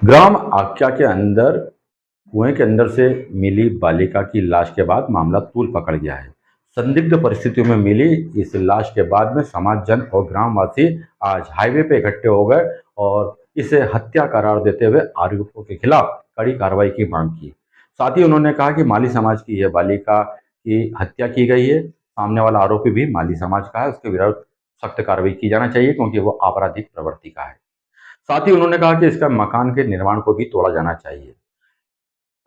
ग्राम आख्या के अंदर कुएं के अंदर से मिली बालिका की लाश के बाद मामला तूल पकड़ गया है। संदिग्ध परिस्थितियों में मिली इस लाश के बाद में समाजजन और ग्रामवासी आज हाईवे पे इकट्ठे हो गए और इसे हत्या करार देते हुए आरोपियों के खिलाफ कड़ी कार्रवाई की मांग की। साथ ही उन्होंने कहा कि माली समाज की यह बालिका की हत्या की गई है। सामने वाला आरोपी भी माली समाज का है, उसके विरुद्ध सख्त कार्रवाई की जाना चाहिए क्योंकि वो आपराधिक प्रवृत्ति का है। साथ ही उन्होंने कहा कि इसका मकान के निर्माण को भी तोड़ा जाना चाहिए।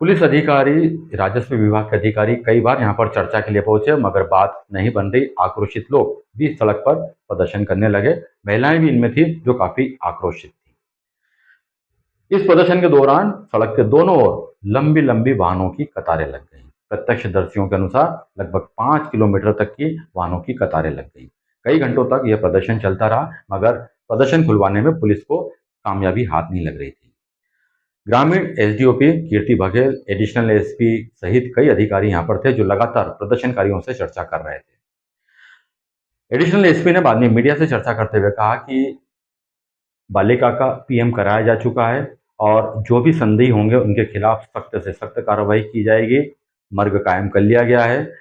पुलिस अधिकारी, राजस्व विभाग के अधिकारी कई बार यहां पर चर्चा के लिए पहुंचे, मगर बात नहीं बन रही। आक्रोशित लोग भी सड़क पर प्रदर्शन करने लगे। महिलाएं भी इनमें थी जो काफी आक्रोशित थी। इस प्रदर्शन के दौरान सड़क के दोनों ओर लंबी लंबी वाहनों की कतारें लग गई। प्रत्यक्षदर्शियों के अनुसार लगभग 5 किलोमीटर तक की वाहनों की कतारें लग गई। कई घंटों तक यह प्रदर्शन चलता रहा, मगर प्रदर्शन खुलवाने में पुलिस को कामयाबी हाथ नहीं लग रही थी। ग्रामीण एसडीओपी कीर्ति बघेल, एडिशनल एसपी सहित कई अधिकारी यहां पर थे जो लगातार प्रदर्शनकारियों से चर्चा कर रहे थे। एडिशनल एसपी ने बाद में मीडिया से चर्चा करते हुए कहा कि बालिका का पीएम कराया जा चुका है और जो भी संदेही होंगे उनके खिलाफ सख्त से सख्त कार्रवाई की जाएगी। मर्ग कायम कर लिया गया है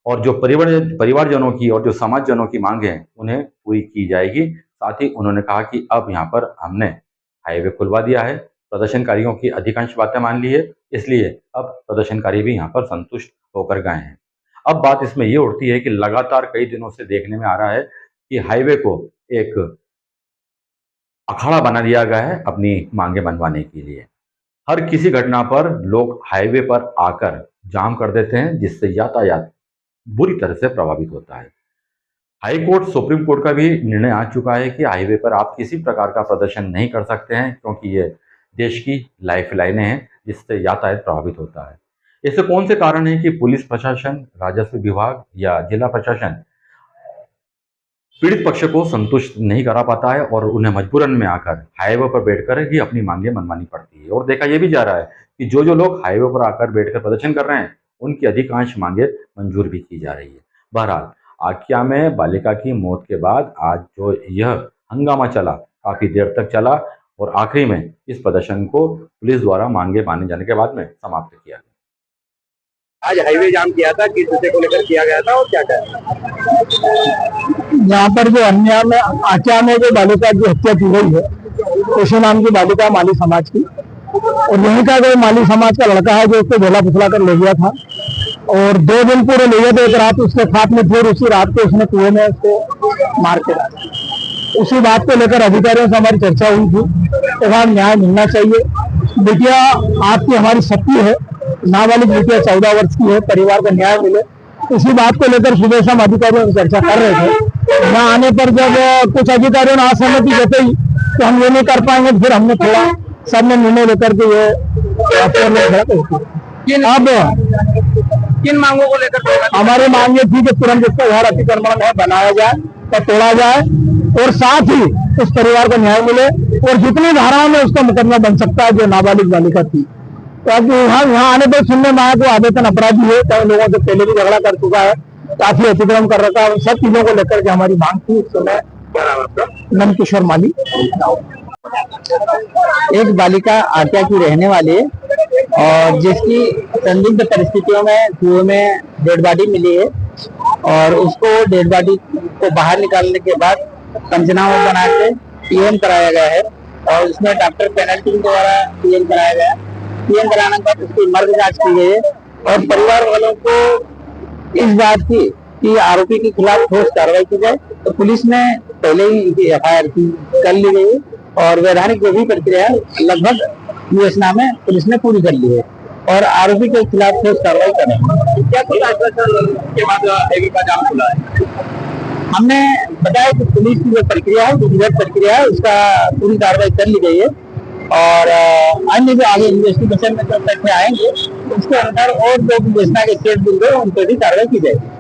और जो परिवारजनों की और जो समाजजनों की मांगे हैं उन्हें पूरी की जाएगी। साथ ही उन्होंने कहा कि अब यहाँ पर हमने हाईवे खुलवा दिया है, प्रदर्शनकारियों की अधिकांश बातें मान ली है, इसलिए अब प्रदर्शनकारी भी यहाँ पर संतुष्ट होकर गए हैं। अब बात इसमें ये उठती है कि लगातार कई दिनों से देखने में आ रहा है कि हाईवे को एक अखाड़ा बना दिया गया है अपनी मांगे मनवाने के लिए। हर किसी घटना पर लोग हाईवे पर आकर जाम कर देते हैं, जिससे यातायात बुरी तरह से प्रभावित होता है। हाई कोर्ट, सुप्रीम कोर्ट का भी निर्णय आ चुका है कि हाईवे पर आप किसी प्रकार का प्रदर्शन नहीं कर सकते हैं क्योंकि ये देश की लाइफ लाइनें हैं जिससे यातायात प्रभावित होता है। ऐसे कौन से कारण हैं कि पुलिस प्रशासन, राजस्व विभाग या जिला प्रशासन पीड़ित पक्ष को संतुष्ट नहीं करा पाता है और उन्हें मजबूरन में आकर हाईवे पर बैठकर ही अपनी मांगे मनवानी पड़ती है। और देखा यह भी जा रहा है कि जो लोग हाईवे पर आकर बैठकर प्रदर्शन कर रहे हैं उनकी अधिकांश मांगे मंजूर भी की जा रही है। बहरहाल, आख्या में बालिका की मौत के बाद आज जो यह हंगामा चला, काफी देर तक चला और आखिरी में इस प्रदर्शन को पुलिस द्वारा मांगे माने जाने के बाद में समाप्त किया गया। आज हाईवे जाम किया था, किस विषय को लेकर किया गया था और क्या क्या? यहाँ पर जो अन्य में आख्या में जो बालिका की हत्या की गई है, खुशी नाम की बालिका, माली समाज की, और यहीं का कोई माली समाज का लड़का है जो उसको झोला फुसला कर ले गया था और 2 दिन पूरे ले गए थे। एक रात उसके साथ में, फिर उसी रात को उसने कुएं में उसको मार के डाला। उसी बात को लेकर अधिकारियों से हमारी चर्चा हुई थी कि वहाँ न्याय मिलना चाहिए। बिटिया आपकी हमारी शक्ति है, नाबालिग बिटिया 14 वर्ष की है, परिवार को न्याय मिले, इसी बात को लेकर सुबह से हम अधिकारियों से चर्चा कर रहे थे। यहाँ आने पर जब कुछ अधिकारियों ने असहमति जताई तो हम ये नहीं कर पाएंगे, फिर हमने थोड़ा सबने निर्णय लेकर के ये अब किन मांगों को लेकर? हमारी मांग ये थी कि तुरंत इसका घर अतिक्रमण है बनाया जाए और तोड़ा जाए और साथ ही उस परिवार को न्याय मिले और जितनी धाराओं में उसका मुकदमा बन सकता है जो नाबालिग बालिका थी। ताकि यहाँ आने पर सुनने में आया को आवेदन अपराधी है, कई लोगों से पहले भी झगड़ा कर चुका है, काफी अतिक्रमण कर रखा है। उन सब चीजों को लेकर के हमारी मांग थी। उस समय नंद किशोर माली। एक बालिका आख्या की रहने वाली है और जिसकी संदिग्ध परिस्थितियों में कुएं में डेड बॉडी मिली है और उसको डेड बॉडी को बाहर निकालने के बाद पंचनामा बना के पीएम कराया गया है और उसमें डॉक्टर पैनल टीम द्वारा पीएम कराया गया। पीएम कराने के बाद उसकी मर्ग जांच की गई है और परिवार वालों को इस बात की कि आरोपी के खिलाफ ठोस कार्रवाई की जाए, तो पुलिस ने पहले ही इनकी एफआईआर कर ली गई है और वैधानिक जो भी प्रक्रिया लगभग विवेचना में पुलिस ने पूरी कर ली है और आरोपी के खिलाफ ठोस कार्रवाई कर रहे हैं। क्या कुछ आश्वासन के बाद हाईवे का जाम खुला है? हमने बताया कि पुलिस की जो प्रक्रिया है, विधिवत प्रक्रिया है, उसका पूरी कार्रवाई कर ली गई है और अन्य जो आगे इन्वेस्टिगेशन में जो तथ्य आएंगे उसके अनुसार और जो विवेचना के स्टेट बिल उन पर भी कार्रवाई की जाएगी।